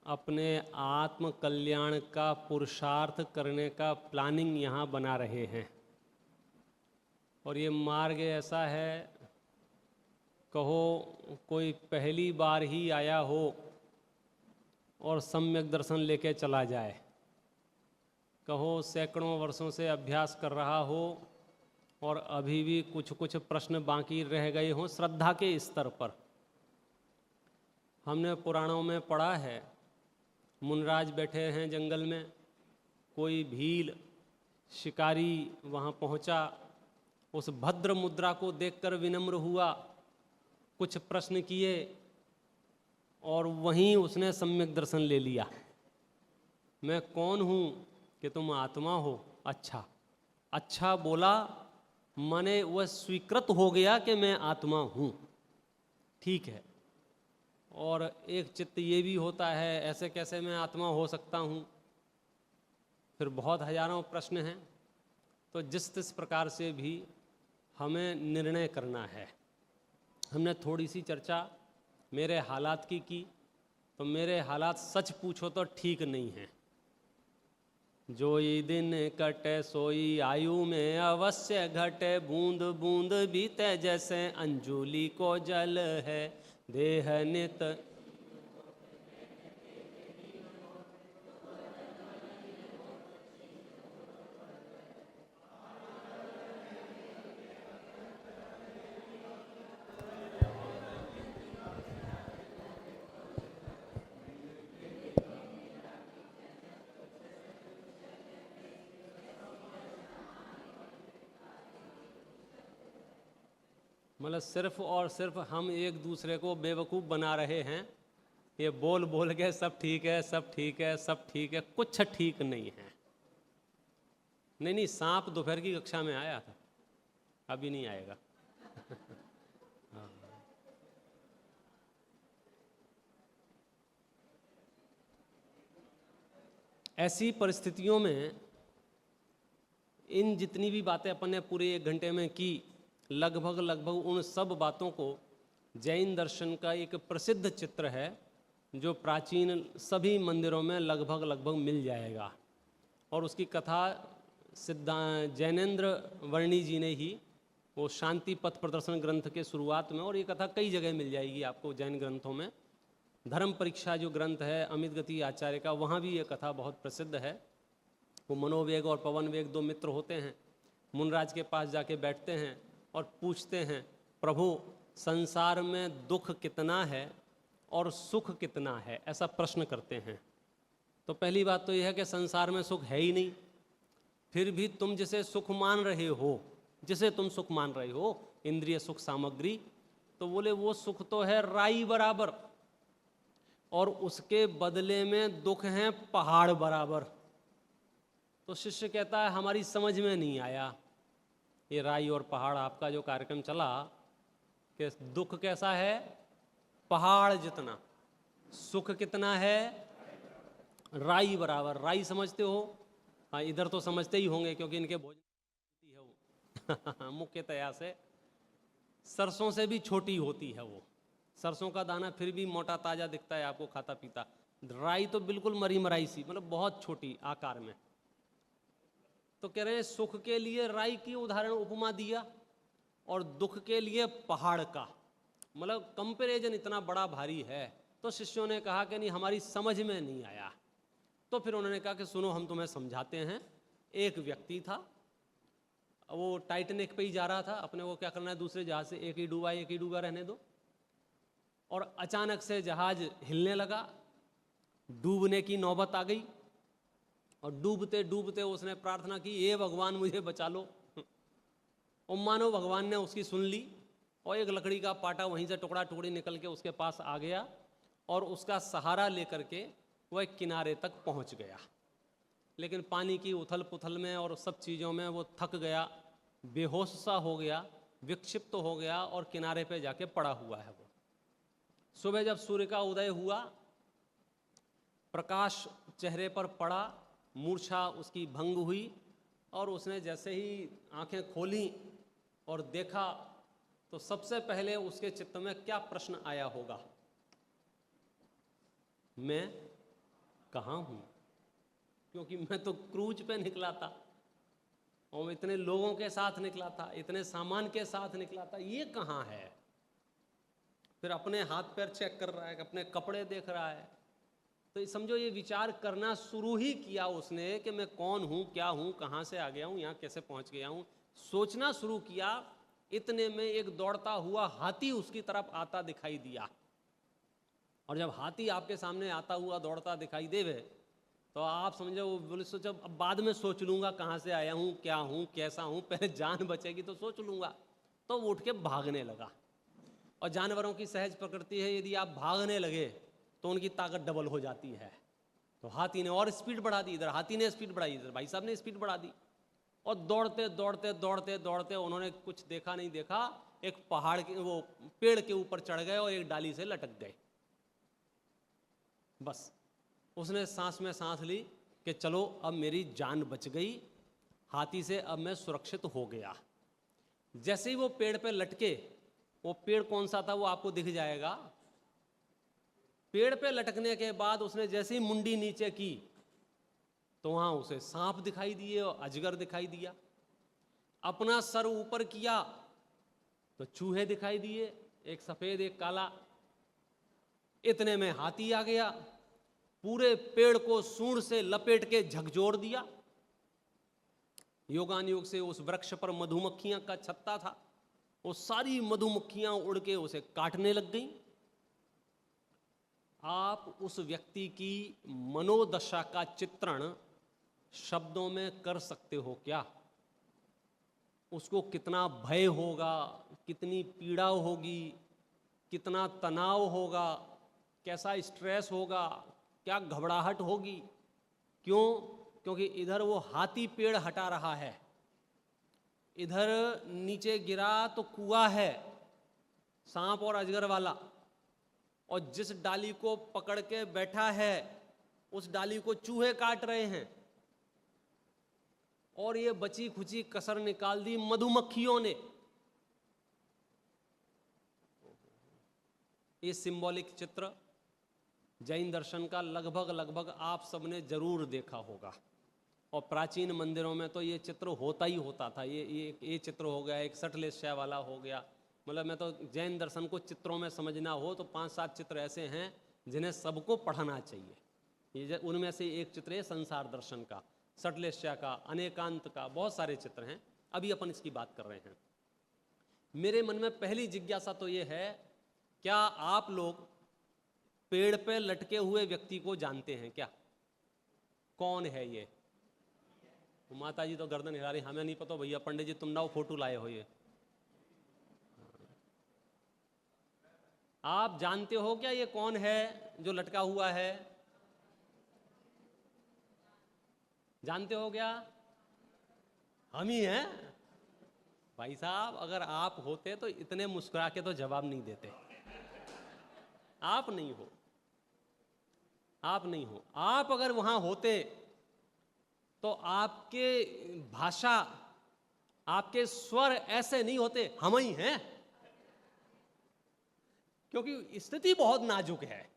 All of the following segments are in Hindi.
अपने आत्म कल्याण का पुरुषार्थ करने का प्लानिंग यहाँ बना रहे हैं। और ये मार्ग ऐसा है, कहो कोई पहली बार ही आया हो और सम्यक दर्शन लेके चला जाए, कहो सैकड़ों वर्षों से अभ्यास कर रहा हो और अभी भी कुछ कुछ प्रश्न बाकी रह गए हों श्रद्धा के स्तर पर। हमने पुराणों में पढ़ा है, मुनराज बैठे हैं जंगल में, कोई भील शिकारी वहाँ पहुँचा, उस भद्र मुद्रा को देखकर विनम्र हुआ, कुछ प्रश्न किए और वहीं उसने सम्यक दर्शन ले लिया। मैं कौन हूँ कि तुम आत्मा हो? अच्छा अच्छा बोला, माने वह स्वीकृत हो गया कि मैं आत्मा हूँ। ठीक है। और एक चित्त ये भी होता है, ऐसे कैसे मैं आत्मा हो सकता हूँ? फिर बहुत हजारों प्रश्न हैं। तो जिस प्रकार से भी हमें निर्णय करना है। हमने थोड़ी सी चर्चा मेरे हालात की, तो मेरे हालात सच पूछो तो ठीक नहीं हैं। जोई दिन कटे सोई आयु में अवश्य घटे, बूंद बूंद बीते जैसे अंजुली को जल है, देह नित मतलब सिर्फ और सिर्फ हम एक दूसरे को बेवकूफ़ बना रहे हैं। ये बोल बोल के सब ठीक है, सब ठीक है, सब ठीक है, कुछ ठीक नहीं है। नहीं, सांप दोपहर की कक्षा में आया था, अभी नहीं आएगा। ऐसी परिस्थितियों में इन जितनी भी बातें अपन ने पूरे 1 घंटे में की, लगभग उन सब बातों को जैन दर्शन का एक प्रसिद्ध चित्र है जो प्राचीन सभी मंदिरों में लगभग मिल जाएगा। और उसकी कथा जैनेन्द्र वर्णी जी ने ही वो शांति पथ प्रदर्शन ग्रंथ के शुरुआत में, और ये कथा कई जगह मिल जाएगी आपको जैन ग्रंथों में। धर्म परीक्षा जो ग्रंथ है अमित गति आचार्य का, वहाँ भी ये कथा बहुत प्रसिद्ध है। वो मनोवेग और पवन वेग 2 मित्र होते हैं, मुनराज के पास जाके बैठते हैं और पूछते हैं, प्रभु संसार में दुख कितना है और सुख कितना है? ऐसा प्रश्न करते हैं। तो पहली बात तो यह है कि संसार में सुख है ही नहीं, फिर भी तुम जिसे सुख मान रहे हो, जिसे तुम सुख मान रहे हो, इंद्रिय सुख सामग्री, तो बोले वो सुख तो है राई बराबर, और उसके बदले में दुख है पहाड़ बराबर। तो शिष्य कहता है हमारी समझ में नहीं आया ये राई और पहाड़ आपका जो कार्यक्रम चला, कि दुख कैसा है? पहाड़ जितना। सुख कितना है? राई बराबर। राई समझते हो? हाँ, इधर तो समझते ही होंगे क्योंकि इनके भोजन है वो मुख्यतया से सरसों से भी छोटी होती है वो। सरसों का दाना फिर भी मोटा ताजा दिखता है आपको खाता पीता, राई तो बिल्कुल मरी मराई सी, मतलब बहुत छोटी आकार में। तो कह रहे हैं सुख के लिए राई की उदाहरण उपमा दिया और दुख के लिए पहाड़ का, मतलब कंपैरिजन इतना बड़ा भारी है। तो शिष्यों ने कहा कि नहीं, हमारी समझ में नहीं आया। तो फिर उन्होंने कहा कि सुनो हम तुम्हें समझाते हैं। एक व्यक्ति था, वो टाइटैनिक पे ही जा रहा था, अपने को क्या करना है दूसरे जहाज से, एक ही डूबा रहने दो। और अचानक से जहाज हिलने लगा, डूबने की नौबत आ गई, और डूबते डूबते उसने प्रार्थना की, हे भगवान मुझे बचा लो। और मानो भगवान ने उसकी सुन ली, और एक लकड़ी का पाटा वहीं से टुकड़ा टुकड़ी निकल के उसके पास आ गया, और उसका सहारा लेकर के वह किनारे तक पहुंच गया। लेकिन पानी की उथल पुथल में और सब चीज़ों में वो थक गया, बेहोश सा हो गया, विक्षिप्त तो हो गया, और किनारे पे जाके पड़ा हुआ है वो। सुबह जब सूर्य का उदय हुआ, प्रकाश चेहरे पर पड़ा, मूर्छा उसकी भंग हुई, और उसने जैसे ही आंखें खोली और देखा, तो सबसे पहले उसके चित्त में क्या प्रश्न आया होगा? मैं कहाँ हूँ, क्योंकि मैं तो क्रूज पे निकला था और इतने लोगों के साथ निकला था, इतने सामान के साथ निकला था, ये कहाँ है। फिर अपने हाथ पैर चेक कर रहा है, अपने कपड़े देख रहा है। तो ये समझो ये विचार करना शुरू ही किया उसने कि मैं कौन हूँ, क्या हूँ, कहाँ से आ गया हूँ, यहाँ कैसे पहुँच गया हूँ। सोचना शुरू किया, इतने में एक दौड़ता हुआ हाथी उसकी तरफ आता दिखाई दिया। और जब हाथी आपके सामने आता हुआ दौड़ता दिखाई देवे तो आप समझो वो बोले सोचो अब बाद में सोच लूँगा कहाँ से आया हूँ, क्या हूँ, कैसा हूँ, पहले जान बचेगी तो सोच लूँगा। तो वो उठ के भागने लगा। और जानवरों की सहज प्रकृति है, यदि आप भागने लगे तो उनकी ताकत डबल हो जाती है। तो हाथी ने और स्पीड बढ़ा दी, इधर हाथी ने स्पीड बढ़ाई, इधर भाई साहब ने स्पीड बढ़ा दी। और दौड़ते दौड़ते दौड़ते दौड़ते उन्होंने कुछ देखा नहीं देखा, एक पहाड़ के वो पेड़ के ऊपर चढ़ गए और एक डाली से लटक गए। बस उसने सांस में सांस ली कि चलो अब मेरी जान बच गई, हाथी से अब मैं सुरक्षित हो गया। जैसे ही वो पेड़ पे लटके, वो पेड़ कौन सा था वो आपको दिख जाएगा। पेड़ पे लटकने के बाद उसने जैसे ही मुंडी नीचे की तो वहां उसे सांप दिखाई दिए और अजगर दिखाई दिया। अपना सर ऊपर किया तो चूहे दिखाई दिए, एक सफेद एक काला। इतने में हाथी आ गया, पूरे पेड़ को सूंड से लपेट के झकझोर दिया। योगानुयोग से उस वृक्ष पर मधुमक्खियां का छत्ता था, वो सारी मधुमक्खियां उड़ के उसे काटने लग गईं। आप उस व्यक्ति की मनोदशा का चित्रण शब्दों में कर सकते हो क्या? उसको कितना भय होगा, कितनी पीड़ा होगी, कितना तनाव होगा, कैसा स्ट्रेस होगा, क्या घबराहट होगी। क्यों? क्योंकि इधर वो हाथी पेड़ हटा रहा है, इधर नीचे गिरा तो कुआं है सांप और अजगर वाला, और जिस डाली को पकड़ के बैठा है उस डाली को चूहे काट रहे हैं, और ये बची खुची कसर निकाल दी मधुमक्खियों ने। ये सिंबॉलिक चित्र जैन दर्शन का लगभग आप सबने जरूर देखा होगा, और प्राचीन मंदिरों में तो ये चित्र होता ही होता था। ये चित्र हो गया, एक सटलेशय वाला हो गया। मतलब मैं तो जैन दर्शन को चित्रों में समझना हो तो 5-7 चित्र ऐसे हैं जिन्हें सबको पढ़ना चाहिए। ये उनमें से एक चित्र है संसार दर्शन का, सटलेशय का, अनेकांत का, बहुत सारे चित्र हैं। अभी अपन इसकी बात कर रहे हैं। मेरे मन में पहली जिज्ञासा तो ये है, क्या आप लोग पेड़ पे लटके हुए व्यक्ति को जानते हैं क्या? कौन है ये? माता जी तो गर्दन हिला रही, हमें नहीं पता भैया। पंडित जी तुम ना फोटो लाए हो, ये आप जानते हो क्या ये कौन है जो लटका हुआ है? जानते हो क्या? हम ही हैं भाई साहब। अगर आप होते तो इतने मुस्कुरा के तो जवाब नहीं देते। आप नहीं हो, आप नहीं हो। आप अगर वहां होते तो आपके भाषा, आपके स्वर ऐसे नहीं होते, हम ही हैं। क्योंकि स्थिति बहुत नाजुक है,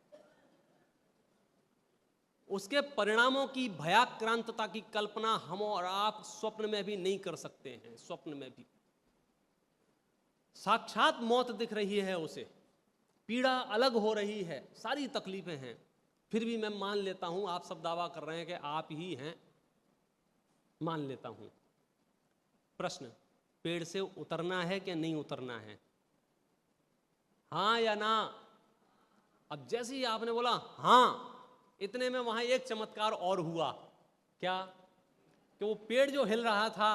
उसके परिणामों की भयाक्रांतता की कल्पना हम और आप स्वप्न में भी नहीं कर सकते हैं। स्वप्न में भी साक्षात मौत दिख रही है उसे, पीड़ा अलग हो रही है, सारी तकलीफें हैं। फिर भी मैं मान लेता हूं, आप सब दावा कर रहे हैं कि आप ही हैं, मान लेता हूं। प्रश्न, पेड़ से उतरना है कि नहीं उतरना है? हाँ या ना? अब जैसे ही आपने बोला हां, इतने में वहां एक चमत्कार और हुआ। क्या? कि वो पेड़ जो हिल रहा था,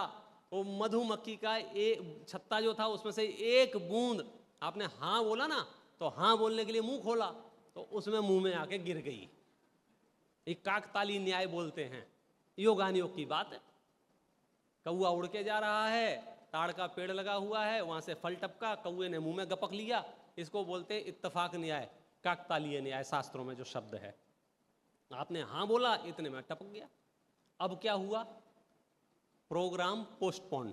वो मधुमक्खी का एक छत्ता जो था उसमें से एक बूंद, आपने हां बोला ना, तो हां बोलने के लिए मुंह खोला तो उसमें मुंह में आके गिर गई। एक काकताली न्याय बोलते हैं, योगानुयोग की बात है। कौआ उड़ के जा रहा है, ताड़ का पेड़ लगा हुआ है, वहां से फल टपका, कौए ने मुंह में गपक लिया। इसको बोलते हैं इत्तेफाक न्याय, काकतालीय न्याय शास्त्रों में जो शब्द है। आपने हां बोला, इतने में टपक गया। अब क्या हुआ? प्रोग्राम पोस्टपोन,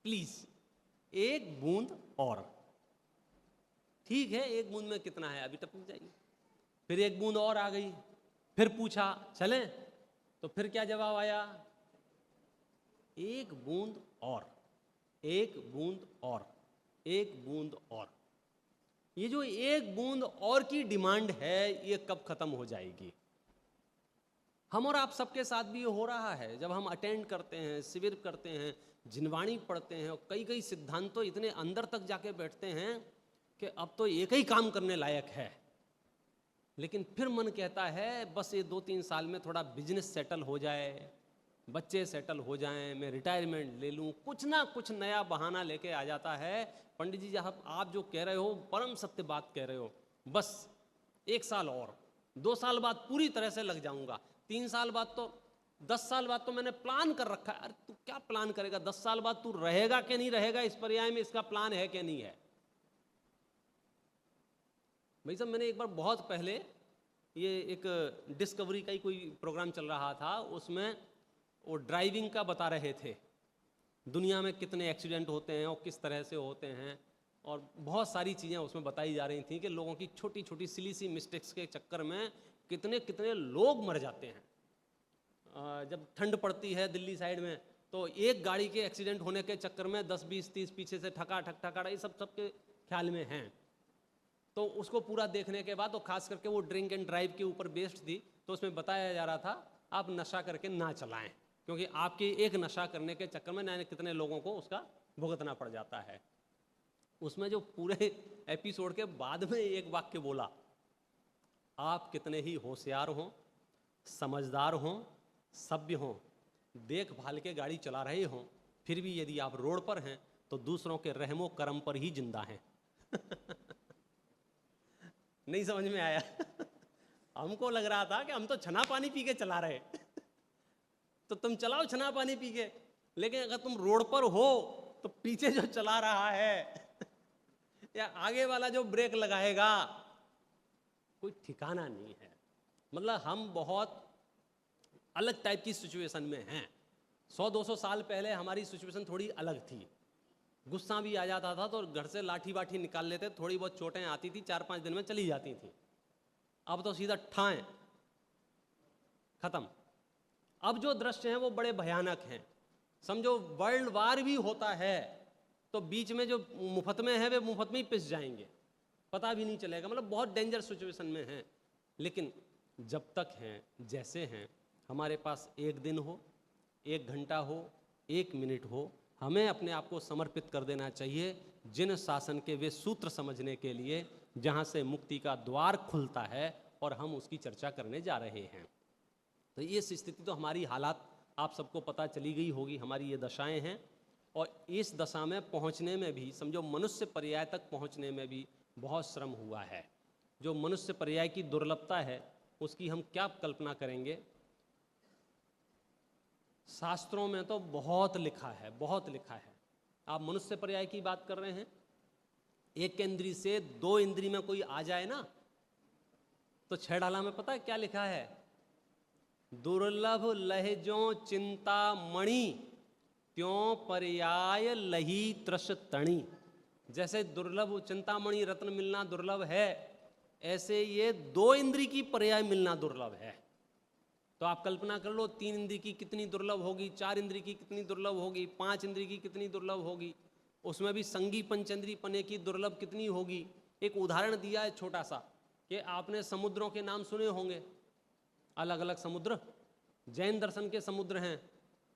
प्लीज एक बूंद और। ठीक है, एक बूंद में कितना है, अभी टपक जाएगी। फिर एक बूंद और आ गई, फिर पूछा चलें, तो फिर क्या जवाब आया? एक बूंद और, एक बूंद और, एक बूंद और। ये जो एक बूंद और की डिमांड है, ये कब खत्म हो जाएगी? हम और आप सबके साथ भी ये हो रहा है। जब हम अटेंड करते हैं, शिविर करते हैं, जिनवाणी पढ़ते हैं, और कई कई सिद्धांत तो इतने अंदर तक जाके बैठते हैं कि अब तो एक ही काम करने लायक है, लेकिन फिर मन कहता है बस ये 2-3 साल में थोड़ा बिजनेस सेटल हो जाए, बच्चे सेटल हो जाएं, मैं रिटायरमेंट ले लूं, कुछ ना कुछ नया बहाना लेके आ जाता है। पंडित जी आप जो कह रहे हो परम सत्य बात कह रहे हो, बस 1 साल और, 2 साल बाद पूरी तरह से लग जाऊंगा, 3 साल बाद तो, 10 साल बाद तो मैंने प्लान कर रखा है। अरे तू क्या प्लान करेगा? 10 साल बाद तू रहेगा कि नहीं रहेगा, इस पर्याय में इसका प्लान है कि नहीं है? भाई साहब, मैंने एक बार बहुत पहले, ये एक डिस्कवरी का ही कोई प्रोग्राम चल रहा था, उसमें वो ड्राइविंग का बता रहे थे, दुनिया में कितने एक्सीडेंट होते हैं और किस तरह से होते हैं, और बहुत सारी चीज़ें उसमें बताई जा रही थी कि लोगों की छोटी छोटी सिली सी मिस्टेक्स के चक्कर में कितने कितने लोग मर जाते हैं। जब ठंड पड़ती है दिल्ली साइड में, तो एक गाड़ी के एक्सीडेंट होने के चक्कर में 10, 20, 30 पीछे से ठका ठक ठका, ये सब सबके ख्याल में हैं। तो उसको पूरा देखने के बाद, तो खास करके वो ड्रिंक एंड ड्राइव के ऊपर बेस्ड थी, तो उसमें बताया जा रहा था आप नशा करके ना चलाएं, क्योंकि आपके एक नशा करने के चक्कर में ना कितने लोगों को उसका भुगतना पड़ जाता है। उसमें जो पूरे एपिसोड के बाद में एक वाक्य बोला, आप कितने ही होशियार हों, समझदार हों, सभ्य हों, देखभाल के गाड़ी चला रहे हों, फिर भी यदि आप रोड पर हैं तो दूसरों के रहमो करम पर ही जिंदा हैं। नहीं समझ में आया? हमको लग रहा था कि हम तो छना पानी पी के चला रहे। तो तुम चलाओ छना पानी पी के, लेकिन अगर तुम रोड पर हो तो पीछे जो चला रहा है या आगे वाला जो ब्रेक लगाएगा, कोई ठिकाना नहीं है। मतलब हम बहुत अलग टाइप की सिचुएशन में हैं। 100-200 साल पहले हमारी सिचुएशन थोड़ी अलग थी। गुस्सा भी आ जाता था तो घर से लाठी बाठी निकाल लेते, थोड़ी बहुत चोटें आती थी, 4-5 दिन में चली जाती थी। अब तो सीधा ठाएं, खत्म। अब जो दृश्य हैं वो बड़े भयानक हैं। समझो वर्ल्ड वार भी होता है तो बीच में जो मुफ्त में है वे मुफ्त में ही पिस जाएंगे, पता भी नहीं चलेगा। मतलब बहुत डेंजर सिचुएशन में हैं। लेकिन जब तक हैं जैसे हैं, हमारे पास 1 दिन हो, 1 घंटा हो, 1 मिनट हो, हमें अपने आप को समर्पित कर देना चाहिए जिन शासन के वे सूत्र समझने के लिए जहाँ से मुक्ति का द्वार खुलता है, और हम उसकी चर्चा करने जा रहे हैं। तो ये स्थिति तो हमारी हालात आप सबको पता चली गई होगी, हमारी ये दशाएं हैं। और इस दशा में पहुंचने में भी, समझो मनुष्य पर्याय तक पहुंचने में भी बहुत श्रम हुआ है। जो मनुष्य पर्याय की दुर्लभता है उसकी हम क्या कल्पना करेंगे। शास्त्रों में तो बहुत लिखा है, बहुत लिखा है। आप मनुष्य पर्याय की बात कर रहे हैं, एक इंद्री से 2 इंद्री में कोई आ जाए ना, तो छेड़ाला में पता है क्या लिखा है? दुर्लभ लहजों चिंता मणि, त्यों पर्याय लही त्रस तणी। जैसे दुर्लभ चिंतामणि रत्न मिलना दुर्लभ है, ऐसे ये 2 इंद्री की पर्याय मिलना दुर्लभ है। तो आप कल्पना कर लो 3 इंद्री की कितनी दुर्लभ होगी, 4 इंद्री की कितनी दुर्लभ होगी, 5 इंद्री की कितनी दुर्लभ होगी, उसमें भी संगी पंचेंद्री पने की दुर्लभ कितनी होगी। एक उदाहरण दिया है छोटा सा, कि आपने समुद्रों के नाम सुने होंगे, अलग अलग समुद्र। जैन दर्शन के समुद्र हैं।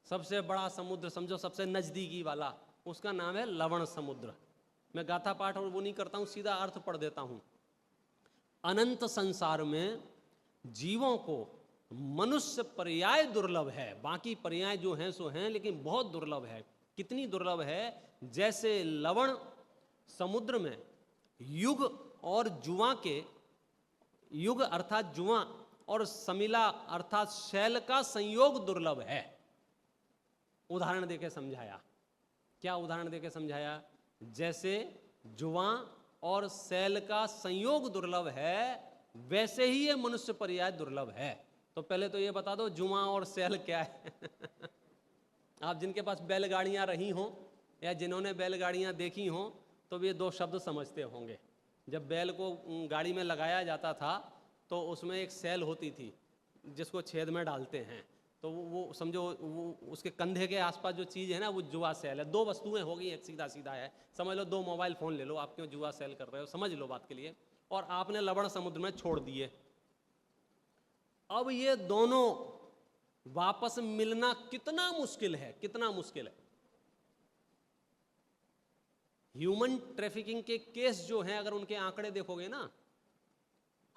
सबसे बड़ा समुद्र समझो, सबसे नज़दीकी वाला, उसका नाम है लवण समुद्र। मैं गाथा पाठ और वो नहीं करता हूँ, सीधा अर्थ पढ़ देता हूँ। अनंत संसार में जीवों को मनुष्य पर्याय दुर्लभ है, बाकी पर्याय जो हैं सो हैं, लेकिन बहुत दुर्लभ है। कितनी दुर्लभ है? जैसे लवण समुद्र में युग और जुआ के, युग अर्थात जुआ और समिला अर्थात शैल का संयोग दुर्लभ है। उदाहरण देके समझाया। क्या उदाहरण देके समझाया? जैसे जुआ और शैल का संयोग दुर्लभ है, वैसे ही ये मनुष्य पर्याय दुर्लभ है। तो पहले तो ये बता दो जुआ और शैल क्या है। आप जिनके पास बैलगाड़ियां रही हों या जिन्होंने बैलगाड़ियां देखी हों तो ये 2 शब्द समझते होंगे। जब बैल को गाड़ी में लगाया जाता था तो उसमें एक सैल होती थी, जिसको छेद में डालते हैं, तो वो समझो वो उसके कंधे के आसपास जो चीज़ है ना वो जुआ सेल है। 2 वस्तुएं हो गई, एक सीधा सीधा है, समझ लो 2 मोबाइल फ़ोन ले लो, आप क्यों जुआ सेल कर रहे हो, समझ लो बात के लिए, और आपने लवण समुद्र में छोड़ दिए। अब ये दोनों वापस मिलना कितना मुश्किल है, कितना मुश्किल है। ह्यूमन ट्रैफिकिंग के केस जो हैं, अगर उनके आंकड़े देखोगे ना,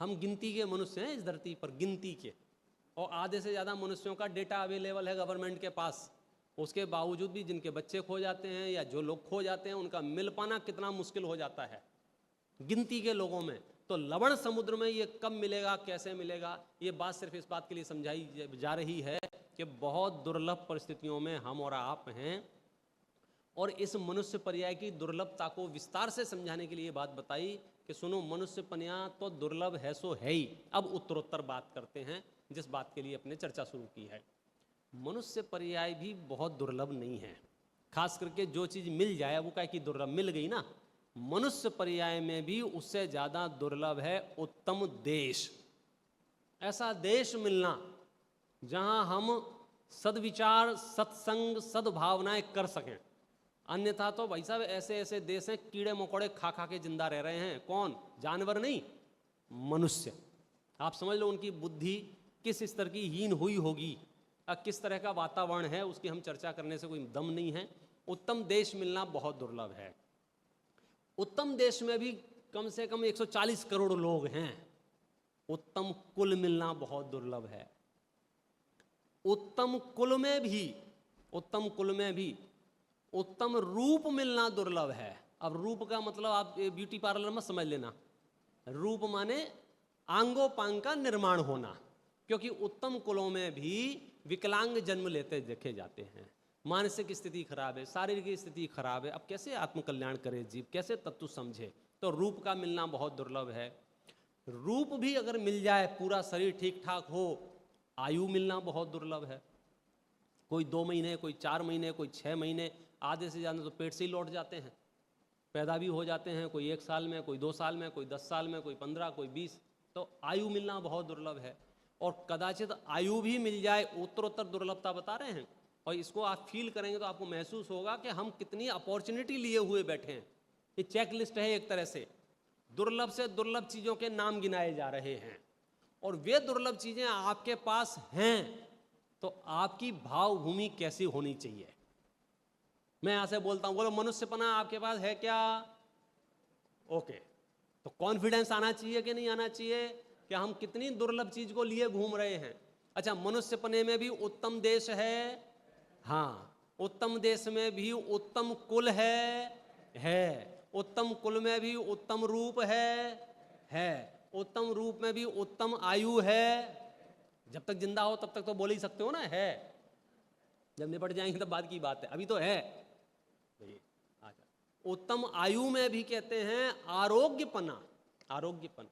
हम गिनती के मनुष्य हैं इस धरती पर, गिनती के, और आधे से ज़्यादा मनुष्यों का डेटा अवेलेबल है गवर्नमेंट के पास। उसके बावजूद भी जिनके बच्चे खो जाते हैं या जो लोग खो जाते हैं, उनका मिल पाना कितना मुश्किल हो जाता है गिनती के लोगों में। तो लवण समुद्र में ये कब मिलेगा, कैसे मिलेगा, ये बात सिर्फ इस बात के लिए समझाई जा रही है कि बहुत दुर्लभ परिस्थितियों में हम और आप हैं, और इस मनुष्य पर्याय की दुर्लभता को विस्तार से समझाने के लिए ये बात बताई कि सुनो, मनुष्य पर्याय तो दुर्लभ है सो है ही। अब उत्तरोत्तर बात करते हैं जिस बात के लिए अपने चर्चा शुरू की है। मनुष्य पर्याय भी बहुत दुर्लभ नहीं है, खास करके जो चीज़ मिल जाए वो क्या कि दुर्लभ मिल गई ना। मनुष्य पर्याय में भी उससे ज़्यादा दुर्लभ है उत्तम देश। ऐसा देश मिलना जहां हम सद्विचार, सत्संग, सद्भावनाएं कर सकें। अन्यथा तो भाई साहब ऐसे ऐसे देश हैं कीड़े मकोड़े खा खा के जिंदा रह रहे हैं। कौन? जानवर नहीं, मनुष्य। आप समझ लो उनकी बुद्धि किस स्तर की हीन हुई होगी, किस तरह का वातावरण है, उसकी हम चर्चा करने से कोई दम नहीं है। उत्तम देश मिलना बहुत दुर्लभ है। उत्तम देश में भी कम से कम 140 करोड़ लोग हैं। उत्तम कुल मिलना बहुत दुर्लभ है। उत्तम कुल में भी, उत्तम कुल में भी उत्तम रूप मिलना दुर्लभ है। अब रूप का मतलब आप ब्यूटी पार्लर में समझ लेना, रूप माने आंगोपांग का निर्माण होना, क्योंकि उत्तम कुलों में भी विकलांग जन्म लेते देखे जाते हैं। मानसिक स्थिति खराब है, शारीरिक स्थिति खराब है, अब कैसे आत्मकल्याण करे जीव, कैसे तत्व समझे। तो रूप का मिलना बहुत दुर्लभ है। रूप भी अगर मिल जाए, पूरा शरीर ठीक ठाक हो, आयु मिलना बहुत दुर्लभ है। कोई 2 महीने, कोई 4 महीने, कोई 6 महीने, आधे से ज़्यादा तो पेट से ही लौट जाते हैं, पैदा भी हो जाते हैं, कोई 1 साल में, कोई 2 साल में, कोई 10 साल में, कोई 15, कोई 20। तो आयु मिलना बहुत दुर्लभ है। और कदाचित आयु भी मिल जाए, उत्तरोत्तर दुर्लभता बता रहे हैं, और इसको आप फील करेंगे तो आपको महसूस होगा कि हम कितनी अपॉर्चुनिटी लिए हुए बैठे हैं। ये चेक लिस्ट है एक तरह से, दुर्लभ से दुर्लभ चीज़ों के नाम गिनाए जा रहे हैं, और वे दुर्लभ चीज़ें आपके पास हैं तो आपकी भावभूमि कैसी होनी चाहिए। मैं यहां से बोलता हूं, बोलो मनुष्यपना आपके पास है क्या? ओके, तो कॉन्फिडेंस आना चाहिए कि नहीं आना चाहिए कि हम कितनी दुर्लभ चीज को लिए घूम रहे हैं। अच्छा, मनुष्यपने में भी उत्तम देश है, हाँ, उत्तम देश में भी उत्तम कुल है, उत्तम कुल में भी उत्तम रूप है, उत्तम रूप में भी उत्तम आयु है। जब तक जिंदा हो तब तक तो बोल ही सकते हो ना, है। जब निपट जाएंगे तब बाद की बात है, अभी तो है। उत्तम आयु में भी कहते हैं आरोग्यपना, आरोग्यपन।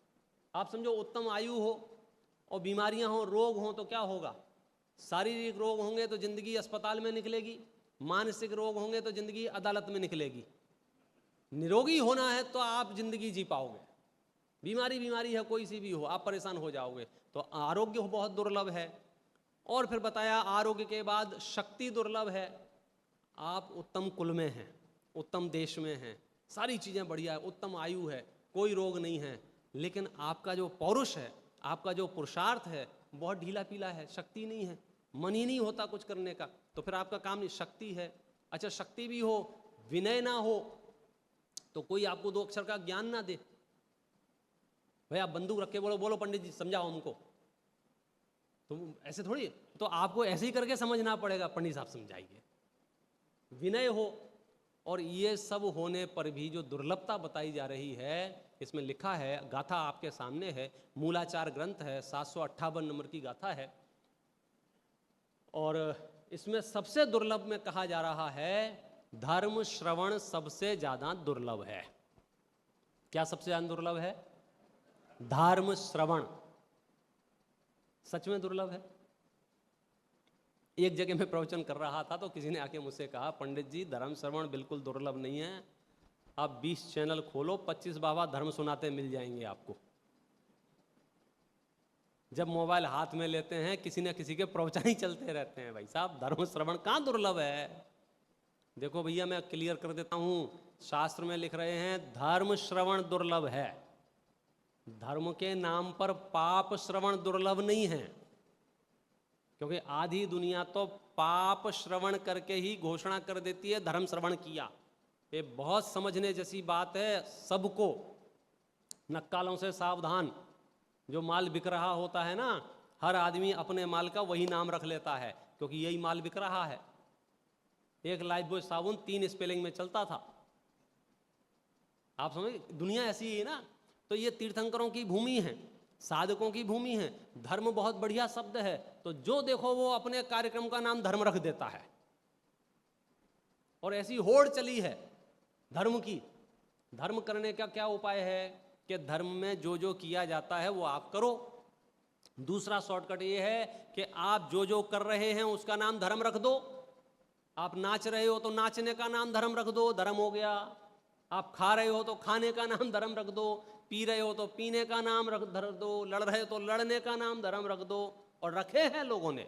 आप समझो उत्तम आयु हो और बीमारियां हो, रोग हो, तो क्या होगा? शारीरिक रोग होंगे तो जिंदगी अस्पताल में निकलेगी, मानसिक रोग होंगे तो जिंदगी अदालत में निकलेगी। निरोगी होना है तो आप जिंदगी जी पाओगे, बीमारी है कोई सी भी हो, आप परेशान हो जाओगे। तो आरोग्य बहुत दुर्लभ है। और फिर बताया आरोग्य के बाद शक्ति दुर्लभ है। आप उत्तम कुल में हैं, उत्तम देश में हैं, सारी चीज़ें बढ़िया है, उत्तम आयु है, कोई रोग नहीं है, लेकिन आपका जो पौरुष है, आपका जो पुरुषार्थ है बहुत ढीला पीला है, शक्ति नहीं है, मन ही नहीं होता कुछ करने का, तो फिर आपका काम नहीं। शक्ति है, अच्छा शक्ति भी हो, विनय ना हो, तो कोई आपको 2 अक्षर का ज्ञान ना दे, भाई आप बंदूक रख के बोलो बोलो पंडित जी समझाओ हमको, तो ऐसे थोड़ी, तो आपको ऐसे ही करके समझना पड़ेगा, पंडित साहब समझाइए। विनय हो, और ये सब होने पर भी जो दुर्लभता बताई जा रही है, इसमें लिखा है, गाथा आपके सामने है, मूलाचार ग्रंथ है, 758 नंबर की गाथा है, और इसमें सबसे दुर्लभ में कहा जा रहा है धर्म श्रवण सबसे ज्यादा दुर्लभ है। क्या सबसे ज्यादा दुर्लभ है? धर्म श्रवण सच में दुर्लभ है। एक जगह मैं प्रवचन कर रहा था तो किसी ने आके मुझसे कहा, पंडित जी धर्म श्रवण बिल्कुल दुर्लभ नहीं है, आप 20 चैनल खोलो, 25 बाबा धर्म सुनाते मिल जाएंगे आपको। जब मोबाइल हाथ में लेते हैं किसी न किसी के प्रवचन ही चलते रहते हैं। भाई साहब, धर्म श्रवण कहाँ दुर्लभ है? देखो भैया, मैं क्लियर कर देता हूँ, शास्त्र में लिख रहे हैं धर्म श्रवण दुर्लभ है। धर्म के नाम पर पाप श्रवण दुर्लभ नहीं है, क्योंकि आधी दुनिया तो पाप श्रवण करके ही घोषणा कर देती है धर्म श्रवण किया। ये बहुत समझने जैसी बात है सबको। नक्कालों से सावधान। जो माल बिक रहा होता है ना, हर आदमी अपने माल का वही नाम रख लेता है, क्योंकि यही माल बिक रहा है। एक लाइफबॉय साबुन 3 स्पेलिंग में चलता था। आप समझ, दुनिया ऐसी है ना। तो ये तीर्थंकरों की भूमि है, साधकों की भूमि है। धर्म बहुत बढ़िया शब्द है, तो जो देखो वो अपने कार्यक्रम का नाम धर्म रख देता है। और ऐसी होड़ चली है धर्म की। धर्म करने का क्या उपाय है कि धर्म में जो जो किया जाता है वो आप करो। दूसरा शॉर्टकट ये है कि आप जो जो कर रहे हैं उसका नाम धर्म रख दो। आप नाच रहे हो तो नाचने का नाम धर्म रख दो, धर्म हो गया। आप खा रहे हो तो खाने का नाम धर्म रख दो, पी रहे हो तो पीने का नाम रख दो, लड़ रहे हो तो लड़ने का नाम धर्म रख दो। और रखे हैं लोगों ने।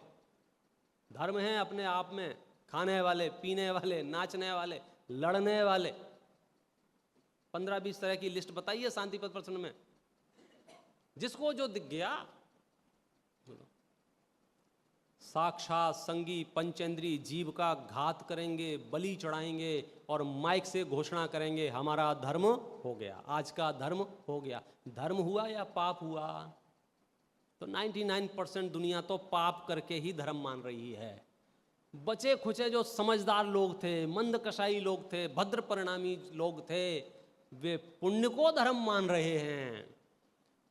धर्म है अपने आप में, खाने वाले, पीने वाले, नाचने वाले, लड़ने वाले। 15-20 तरह की लिस्ट बताइए शांति पथ प्रश्न में, जिसको जो दिख गया। साक्षात संगी पंचेंद्री जीव का घात करेंगे, बलि चढ़ाएंगे और माइक से घोषणा करेंगे हमारा धर्म हो गया, आज का धर्म हो गया। धर्म हुआ या पाप हुआ? तो 99% दुनिया तो पाप करके ही धर्म मान रही है। बचे खुचे जो समझदार लोग थे, मंद कसाई लोग थे, भद्र परिणामी लोग थे, वे पुण्य को धर्म मान रहे हैं।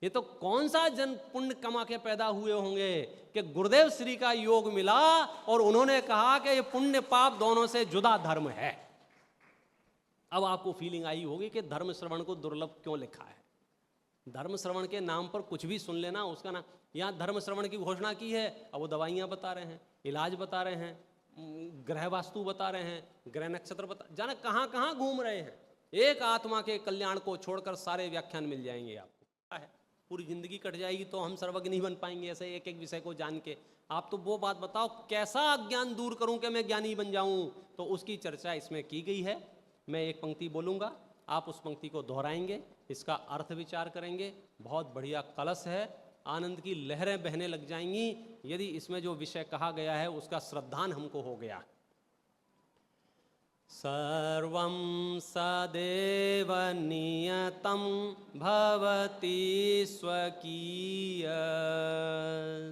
ये तो कौन सा जन पुण्य कमा के पैदा हुए होंगे कि गुरुदेव श्री का योग मिला और उन्होंने कहा कि ये पुण्य पाप दोनों से जुदा धर्म है। अब आपको फीलिंग आई होगी कि धर्म श्रवण को दुर्लभ क्यों लिखा है। धर्म श्रवण के नाम पर कुछ भी सुन लेना, उसका नाम, यहाँ धर्म श्रवण की घोषणा की है, अब वो दवाइयाँ बता रहे हैं, इलाज बता रहे हैं, ग्रह वास्तु बता रहे हैं, ग्रह नक्षत्र बता, जाने कहाँ कहाँ घूम रहे हैं। एक आत्मा के कल्याण को छोड़कर सारे व्याख्यान मिल जाएंगे आपको। है पूरी जिंदगी कट जाएगी तो हम सर्वज्ञ नहीं बन पाएंगे ऐसे एक एक विषय को जान के। आप तो वो बात बताओ, कैसा अज्ञान दूर करूं कि मैं ज्ञानी बन जाऊं, तो उसकी चर्चा इसमें की गई है। मैं एक पंक्ति बोलूंगा, आप उस पंक्ति को दोहराएंगे, इसका अर्थ विचार करेंगे। बहुत बढ़िया कलश है, आनंद की लहरें बहने लग जाएंगी यदि इसमें जो विषय कहा गया है उसका श्रद्धान हमको हो गया। सर्वं सदेव नियतं भवति स्वकीय,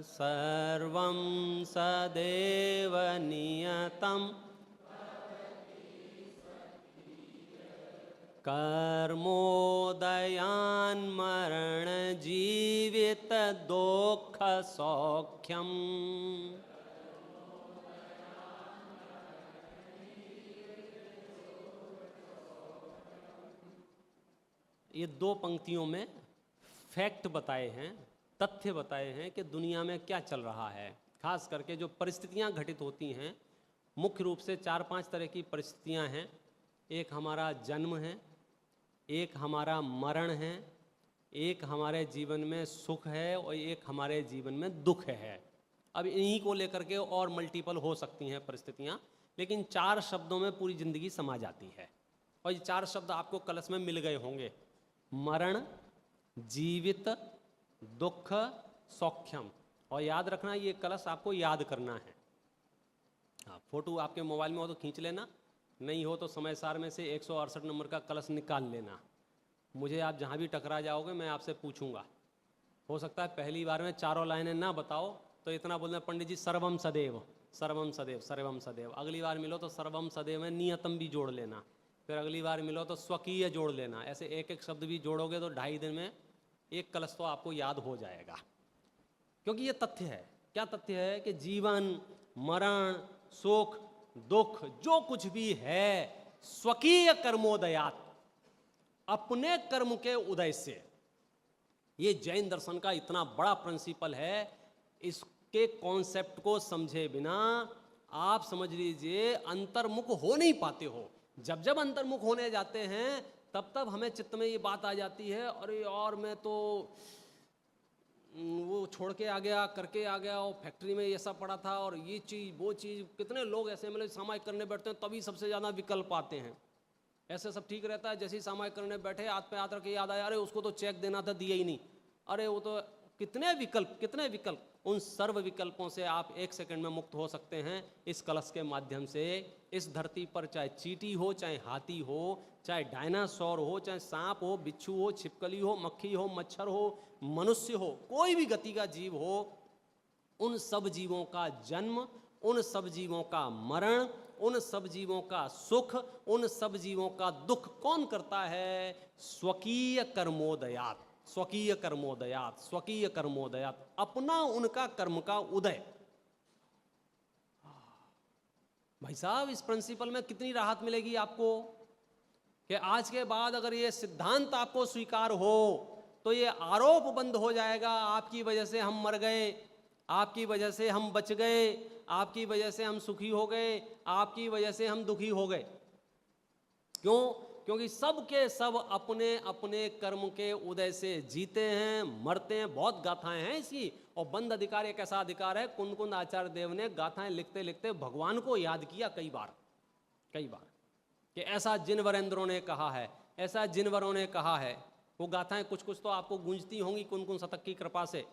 सर्वं सदेव नियतं कर्मोदयान् मरण जीवित दुःख सौख्यम्। ये 2 पंक्तियों में फैक्ट बताए हैं, तथ्य बताए हैं कि दुनिया में क्या चल रहा है। खास करके जो परिस्थितियां घटित होती हैं, मुख्य रूप से 4-5 तरह की परिस्थितियां हैं। एक हमारा जन्म है, एक हमारा मरण है, एक हमारे जीवन में सुख है और एक हमारे जीवन में दुख है। अब इन्हीं को लेकर के और मल्टीपल हो सकती हैं परिस्थितियां, लेकिन 4 शब्दों में पूरी जिंदगी समा जाती है। और ये 4 शब्द आपको कलश में मिल गए होंगे: मरण, जीवित, दुख, सौख्यम। और याद रखना, ये कलश आपको याद करना है। हाँ, फोटो आपके मोबाइल में हो तो खींच लेना, नहीं हो तो समय सार में से 168 नंबर का कलश निकाल लेना। मुझे आप जहाँ भी टकरा जाओगे मैं आपसे पूछूंगा। हो सकता है पहली बार में 4 लाइनें ना बताओ तो इतना बोलना, पंडित जी सर्वम सदैव, सर्वम सदैव, सर्वम सदैव। अगली बार मिलो तो सर्वम सदैव में नियतम भी जोड़ लेना, फिर अगली बार मिलो तो स्वकीय जोड़ लेना। ऐसे एक एक शब्द भी जोड़ोगे तो 2.5 दिन में एक कलश तो आपको याद हो जाएगा। क्योंकि ये तथ्य है। क्या तथ्य है कि जीवन, मरण, सुख, दुख जो कुछ भी है स्वकीय कर्मोदयात, अपने कर्म के उदय से। ये जैन दर्शन का इतना बड़ा प्रिंसिपल है, इसके कॉन्सेप्ट को समझे बिना आप समझ लीजिए अंतर्मुख हो नहीं पाते हो। जब जब अंतर्मुख होने जाते हैं तब तब हमें चित्त में ये बात आ जाती है, अरे यार मैं तो वो छोड़ के आ गया, करके आ गया, और फैक्ट्री में ये सब पड़ा था, और ये चीज़ वो चीज़, कितने लोग ऐसे मतलब सामायिक करने बैठते हैं तभी सबसे ज़्यादा विकल्प आते हैं। ऐसे सब ठीक रहता है, जैसे ही सामायिक करने बैठे हाथ पे हाथ रख के याद आया, अरे उसको तो चेक देना था, दिया ही नहीं, अरे वो तो, कितने विकल्प, कितने विकल्प। उन सर्व विकल्पों से आप 1 सेकंड में मुक्त हो सकते हैं इस कलश के माध्यम से। इस धरती पर चाहे चींटी हो, चाहे हाथी हो, चाहे डायनासोर हो, चाहे सांप हो, बिच्छू हो, छिपकली हो, मक्खी हो, मच्छर हो, मनुष्य हो, कोई भी गति का जीव हो, उन सब जीवों का जन्म, उन सब जीवों का मरण, उन सब जीवों का सुख, उन सब जीवों का दुख कौन करता है? स्वकीय कर्मोदयात, स्वकीय कर्मोदयात, स्वकीय कर्मोदयात, अपना उनका कर्म का उदय। भाई साहब, इस प्रिंसिपल में कितनी राहत मिलेगी आपको कि आज के बाद अगर ये सिद्धांत आपको स्वीकार हो तो ये आरोप बंद हो जाएगा, आपकी वजह से हम मर गए, आपकी वजह से हम बच गए, आपकी वजह से हम सुखी हो गए, आपकी वजह से हम दुखी हो गए। क्यों? क्योंकि सब के सब अपने अपने कर्म के उदय से जीते हैं, मरते हैं। बहुत गाथाएं हैं इसकी, और बंद अधिकार एक ऐसा अधिकार है, कुंद कुंद आचार्य देव ने गाथाएं लिखते लिखते भगवान को याद किया कई बार कि ऐसा जिनवरेंद्रों ने कहा है, ऐसा जिनवरों ने कहा है। वो गाथाएं कुछ कुछ तो आपको गूंजती होंगी कुंद कुंद शतक की कृपा से।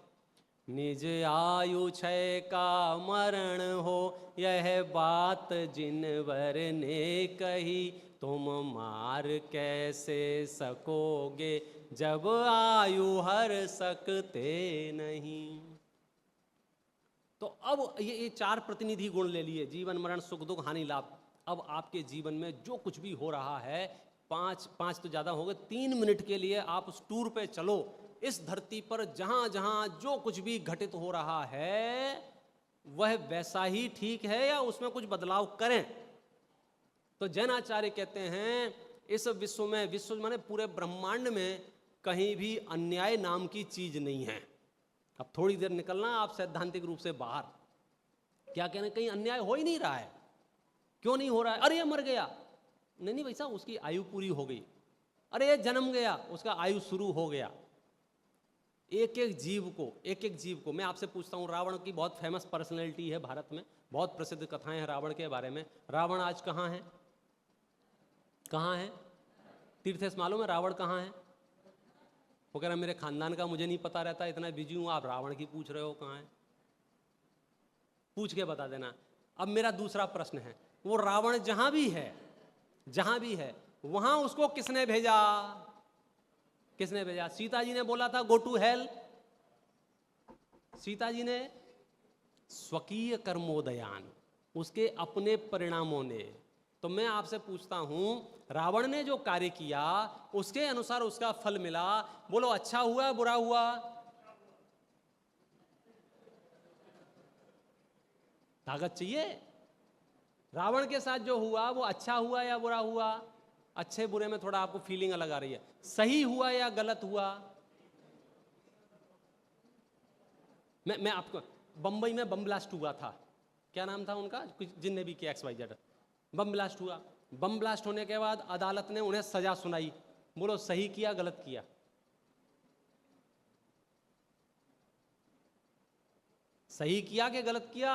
निज आयु क्षय का मरण हो, यह बात जिनवर ने कही, तुम मार कैसे सकोगे जब आयु हर सकते नहीं। तो अब ये 4 प्रतिनिधि गुण ले लिए, जीवन मरण सुख दुख हानि लाभ। अब आपके जीवन में जो कुछ भी हो रहा है, 5 तो ज़्यादा हो गए, 3 मिनट के लिए आप उस टूर पे चलो। इस धरती पर जहाँ जहाँ जो कुछ भी घटित हो रहा है वह वैसा ही ठीक है या उसमें कुछ बदलाव करें? तो जैनाचार्य कहते हैं इस विश्व में, विश्व माने पूरे ब्रह्मांड में, कहीं भी अन्याय नाम की चीज नहीं है। अब थोड़ी देर निकलना आप सैद्धांतिक रूप से बाहर, क्या कहना, कहीं अन्याय हो ही नहीं रहा है। क्यों नहीं हो रहा है? अरे ये मर गया, नहीं भाई साहब, उसकी आयु पूरी हो गई। अरे ये जन्म गया, उसका आयु शुरू हो गया। एक एक जीव को मैं आपसे पूछता हूँ, रावण की बहुत फेमस पर्सनैलिटी है भारत में, बहुत प्रसिद्ध कथाएं हैं रावण के बारे में। रावण आज कहाँ है? कहाँ है? तीर्थेश मालूम है रावण कहाँ है? वो कह रहा मेरे खानदान का मुझे नहीं पता रहता, इतना बिजी हूँ, आप रावण की पूछ रहे हो कहाँ है? पूछ के बता देना। अब मेरा दूसरा प्रश्न है, वो रावण जहां भी है वहां उसको किसने भेजा? किसने भेजा? सीता जी ने बोला था go to hell. Sita ji ने स्वकीय कर्मोदयान, उसके अपने परिणामों ने। तो मैं आपसे पूछता हूं, रावण ने जो कार्य किया उसके अनुसार उसका फल मिला, बोलो अच्छा हुआ बुरा हुआ? ताकत चाहिए। रावण के साथ जो हुआ वो अच्छा हुआ या बुरा हुआ? अच्छे बुरे में थोड़ा आपको फीलिंग अलग आ रही है। सही हुआ या गलत हुआ? मैं आपको, बंबई में बम ब्लास्ट हुआ था, क्या नाम था उनका, जिनने भी किया XYZ, बम ब्लास्ट हुआ। बम ब्लास्ट होने के बाद अदालत ने उन्हें सजा सुनाई, बोलो सही किया गलत किया? सही किया कि गलत किया?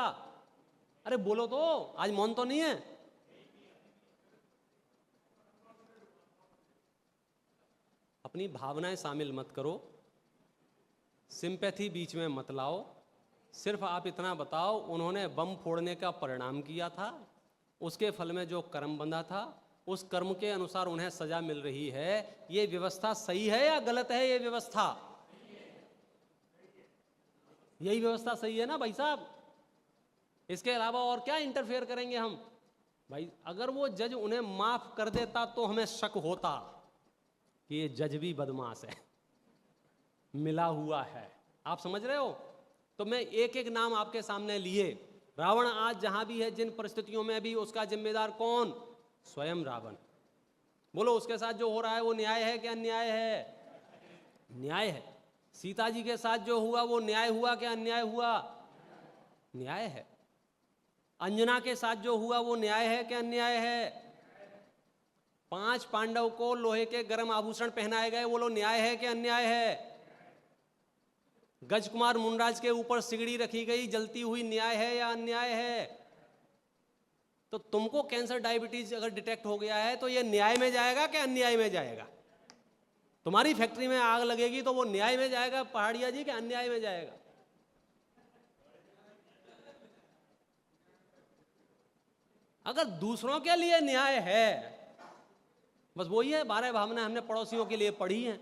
अरे बोलो तो, आज मौन तो नहीं है। अपनी भावनाएं शामिल मत करो, सिंपैथी बीच में मत लाओ। सिर्फ आप इतना बताओ, उन्होंने बम फोड़ने का परिणाम किया था, उसके फल में जो कर्म बंधा था, उस कर्म के अनुसार उन्हें सजा मिल रही है। ये व्यवस्था सही है या गलत है? ये व्यवस्था, यही व्यवस्था सही है ना भाई साहब? इसके अलावा और क्या इंटरफेयर करेंगे हम? भाई अगर वो जज उन्हें माफ कर देता तो हमें शक होता कि ये जज भी बदमाश है, मिला हुआ है। आप समझ रहे हो? तो मैं एक एक नाम आपके सामने लिए। रावण आज जहां भी है, जिन परिस्थितियों में भी, उसका जिम्मेदार कौन? स्वयं रावण। बोलो उसके साथ जो हो रहा है वो न्याय है क्या अन्याय है? न्याय है। सीता जी के साथ जो हुआ वो न्याय हुआ क्या अन्याय हुआ? न्याय है। अंजना के साथ जो हुआ वो न्याय है क्या अन्याय है? 5 पांडव को लोहे के गर्म आभूषण पहनाए गए, बोलो न्याय है कि अन्याय है? गजकुमार मुंडराज के ऊपर सिगड़ी रखी गई, जलती हुई न्याय है या अन्याय है? तो तुमको कैंसर डायबिटीज अगर डिटेक्ट हो गया है तो ये न्याय में जाएगा कि अन्याय में जाएगा? तुम्हारी फैक्ट्री में आग लगेगी तो वो न्याय में जाएगा पहाड़िया जी, कि अन्याय में जाएगा? अगर दूसरों के लिए न्याय है, बस वही है 12 भावना हमने पड़ोसियों के लिए पढ़ी हैं।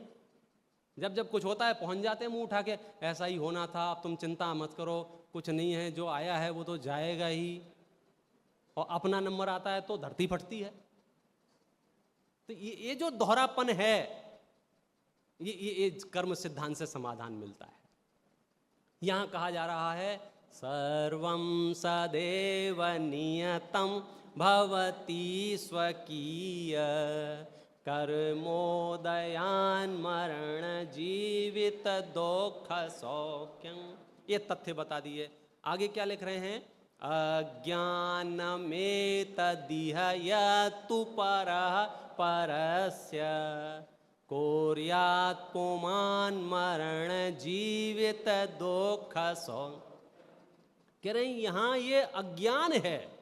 जब जब कुछ होता है पहुंच जाते हैं मुंह उठा के, ऐसा ही होना था, अब तुम चिंता मत करो, कुछ नहीं है, जो आया है वो तो जाएगा ही। और अपना नंबर आता है तो धरती फटती है। तो ये जो दोहरापन है, ये कर्म सिद्धांत से समाधान मिलता है। यहां कहा जा रहा है सर्वं सदैव नियतं भवति स्वकीय कर्मोदयान मरण जीवित दुख सौख्यं। ये तथ्य बता दिए। आगे क्या लिख रहे हैं? अज्ञानमेतदिह यतु परः परस्य कोर्यात् पुमान् मरण जीवित दुख सौख्यं। कह रहे हैं यहां ये अज्ञान है,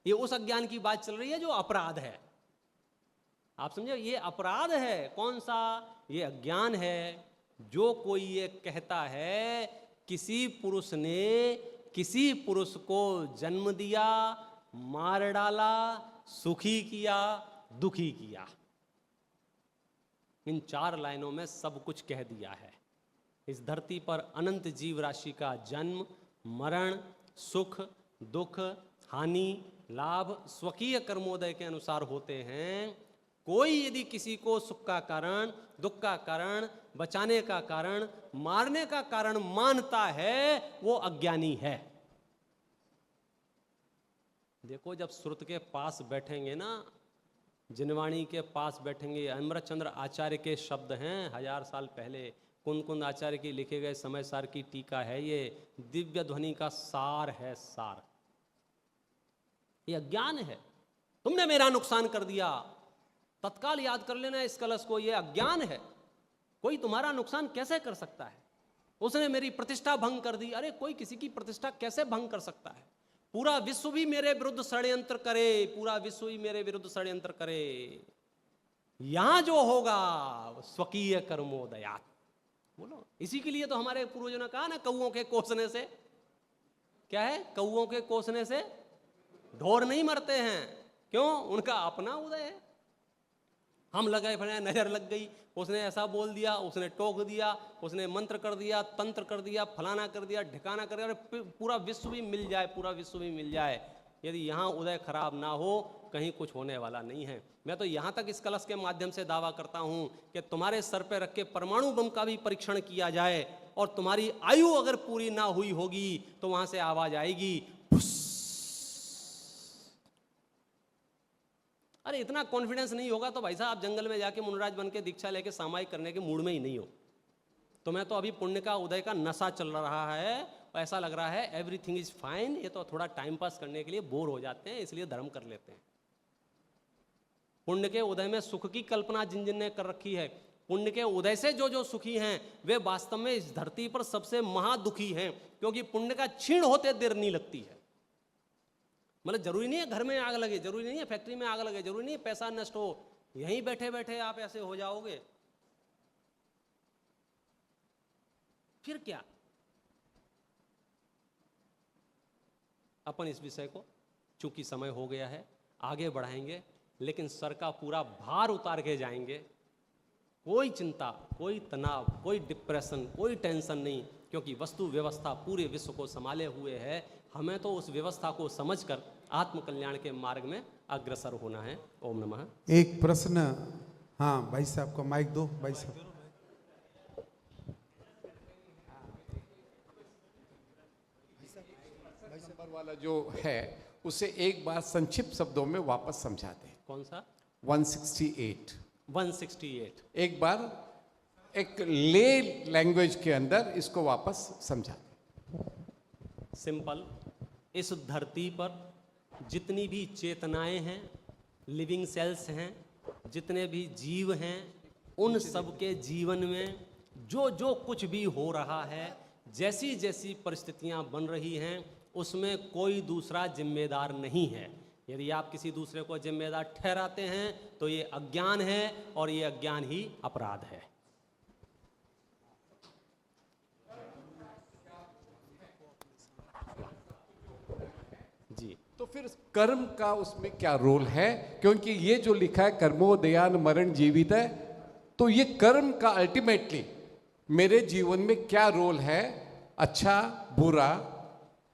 ये उस अज्ञान की बात चल रही है जो अपराध है। आप समझे? ये अपराध है। कौन सा? ये अज्ञान है। जो कोई ये कहता है किसी पुरुष ने किसी पुरुष को जन्म दिया, मार डाला, सुखी किया, दुखी किया, इन 4 लाइनों में सब कुछ कह दिया है। इस धरती पर अनंत जीव राशि का जन्म, मरण, सुख, दुख, हानि, लाभ स्वकीय कर्मोदय के अनुसार होते हैं। कोई यदि किसी को सुख का कारण, दुख का कारण, बचाने का कारण, मारने का कारण मानता है, वो अज्ञानी है। देखो, जब श्रुत के पास बैठेंगे ना, जिनवाणी के पास बैठेंगे, अमृतचंद्र आचार्य के शब्द हैं 1000 साल पहले, कुंद आचार्य की लिखे गए समय सार की टीका है, ये दिव्य ध्वनि का सार है, सार। ये अज्ञान है। तुमने मेरा नुकसान कर दिया, तत्काल याद कर लेना इस कलश को, ये अज्ञान है। कोई तुम्हारा नुकसान कैसे कर सकता है? उसने मेरी प्रतिष्ठा भंग कर दी। अरे कोई किसी की प्रतिष्ठा कैसे भंग कर सकता है? पूरा विश्व भी मेरे विरुद्ध षड्यंत्र करे, पूरा विश्व भी मेरे विरुद्ध षड्यंत्र करे, यहां जो होगा स्वकीय कर्मोदयात्। बोलो, इसी के लिए तो हमारे पूर्वजों ने कहा ना, कौओं के कोसने से, क्या है? कौओं के कोसने से ढोर नहीं मरते हैं। क्यों? उनका अपना उदय है। हम लगे फिर, नजर लग गई, उसने ऐसा बोल दिया, उसने टोक दिया, उसने मंत्र कर दिया, तंत्र कर दिया, फलाना कर दिया, ढिकाना कर दिया, पूरा विश्व भी मिल जाए, पूरा विश्व भी मिल जाए, यदि यहाँ उदय खराब ना हो, कहीं कुछ होने वाला नहीं है। मैं तो यहाँ तक इस कलश के माध्यम से दावा करता हूँ कि तुम्हारे सर पे रख के परमाणु बम का भी परीक्षण किया जाए और तुम्हारी आयु अगर पूरी ना हुई होगी तो वहां से आवाज आएगी, अरे इतना कॉन्फिडेंस नहीं होगा तो भाई साहब जंगल में जाके मुनराज बन के दीक्षा लेके सामायिक करने के मूड में ही नहीं हो। तो मैं तो अभी पुण्य का उदय का नशा चल रहा है, ऐसा लग रहा है एवरीथिंग इज फाइन, ये तो थोड़ा टाइम पास करने के लिए बोर हो जाते हैं, इसलिए धर्म कर लेते हैं। पुण्य के उदय में सुख की कल्पना जिन जिन ने कर रखी है, पुण्य के उदय से जो जो सुखी हैं वे वास्तव में इस धरती पर सबसे महादुखी हैं, क्योंकि पुण्य का क्षीण होते देर नहीं लगती है। मतलब जरूरी नहीं है घर में आग लगे, जरूरी नहीं है फैक्ट्री में आग लगे, जरूरी नहीं है पैसा नष्ट हो, यहीं बैठे बैठे आप ऐसे हो जाओगे, फिर क्या? अपन इस विषय को चूंकि समय हो गया है आगे बढ़ाएंगे, लेकिन सर का पूरा भार उतार के जाएंगे। कोई चिंता, कोई तनाव, कोई डिप्रेशन, कोई टेंशन नहीं, क्योंकि वस्तु व्यवस्था पूरे विश्व को संभाले हुए है। हमें तो उस व्यवस्था को समझकर आत्म कल्याण के मार्ग में अग्रसर होना है। ओम नमः। एक प्रश्न, हाँ भाई साहब को माइक दो। भाई साहब वाला जो है उसे एक बार संक्षिप्त शब्दों में वापस समझा दें। कौन सा? 168 एक बार एक ले लैंग्वेज के अंदर इसको वापस समझा दें। सिंपल, इस धरती पर जितनी भी चेतनाएं हैं, लिविंग सेल्स हैं, जितने भी जीव हैं, उन सब के जीवन में जो जो कुछ भी हो रहा है, जैसी जैसी परिस्थितियां बन रही हैं उसमें कोई दूसरा जिम्मेदार नहीं है। यदि आप किसी दूसरे को जिम्मेदार ठहराते हैं तो ये अज्ञान है और ये अज्ञान ही अपराध है। जी, तो फिर कर्म का उसमें क्या रोल है? क्योंकि ये जो लिखा है कर्मोदयान मरण जीवित है, तो ये कर्म का अल्टीमेटली मेरे जीवन में क्या रोल है? अच्छा बुरा,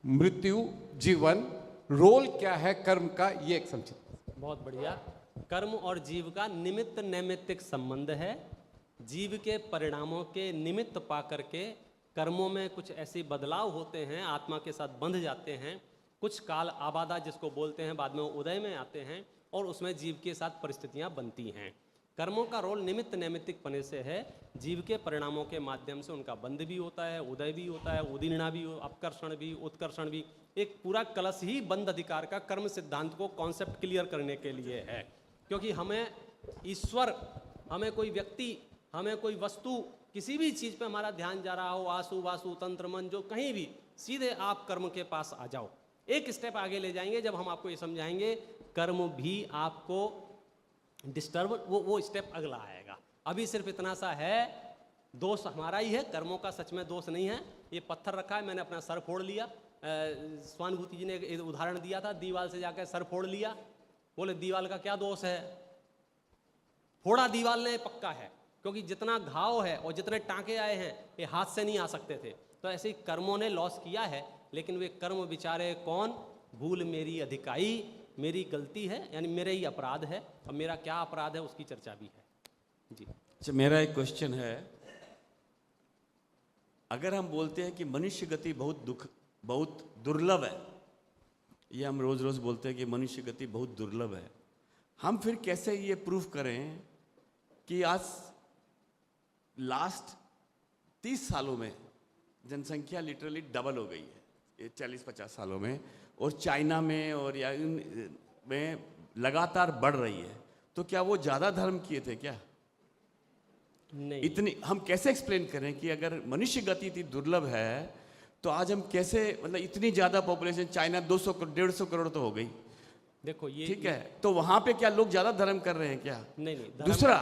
मृत्यु, जीवन, रोल क्या है कर्म का? ये एक समझिए। बहुत बढ़िया। कर्म और जीव का निमित्त नैमित्तिक संबंध है। जीव के परिणामों के निमित्त पा करके कर्मों में कुछ ऐसे बदलाव होते हैं, आत्मा के साथ बंध जाते हैं। कुछ काल आबादा जिसको बोलते हैं, बाद में उदय में आते हैं और उसमें जीव के साथ परिस्थितियां बनती हैं। कर्मों का रोल निमित्त नैमित्तिक पने से है। जीव के परिणामों के माध्यम से उनका बंध भी होता है, उदय भी होता है, उदीर्णा भी, अपकर्षण भी, उत्कर्षण भी। एक पूरा कलश ही बंध अधिकार का कर्म सिद्धांत को कॉन्सेप्ट क्लियर करने के लिए है। क्योंकि हमें ईश्वर, हमें कोई व्यक्ति, हमें कोई वस्तु, किसी भी चीज़ पे हमारा ध्यान जा रहा हो, आंसू वासु तंत्र मन, जो कहीं भी, सीधे आप कर्म के पास आ जाओ। एक स्टेप आगे ले जाएंगे जब हम आपको ये समझाएंगे कर्म भी आपको डिस्टर्ब, वो स्टेप अगला आएगा। अभी सिर्फ इतना सा है, दोष हमारा ही है, कर्मों का सच में दोष नहीं है। ये पत्थर रखा है, मैंने अपना सर फोड़ लिया। स्वानुभूति जी ने एक उदाहरण दिया था, दीवार से जाकर सर फोड़ लिया। बोले दीवार का क्या दोष है? फोड़ा दीवार ने पक्का है, क्योंकि जितना घाव है और जितने टांके आए हैं ये हाथ से नहीं आ सकते थे। तो ऐसे ही कर्मों ने लॉस किया है, लेकिन वे कर्म बेचारे कौन? भूल मेरी अधिकाई, मेरी गलती है, यानी मेरे ही अपराध है। अब मेरा क्या अपराध है उसकी चर्चा भी है। जी, अच्छा, मेरा एक क्वेश्चन है। अगर हम बोलते हैं कि मनुष्य गति बहुत दुर्लभ है, ये हम रोज रोज बोलते हैं कि मनुष्य गति बहुत दुर्लभ है, हम फिर कैसे ये प्रूफ करें कि आज लास्ट 30 सालों में जनसंख्या लिटरली डबल हो गई है, ये 40-50 सालों में, और चाइना में और या में लगातार बढ़ रही है। तो क्या वो ज़्यादा धर्म किए थे क्या? नहीं। इतनी हम कैसे एक्सप्लेन करें कि अगर मनुष्य गति इतनी दुर्लभ है तो आज हम कैसे, मतलब इतनी ज़्यादा पॉपुलेशन, चाइना 150 करोड़ तो हो गई, देखो ये ठीक है, तो वहाँ पे क्या लोग ज़्यादा धर्म कर रहे हैं क्या? नहीं, दूसरा,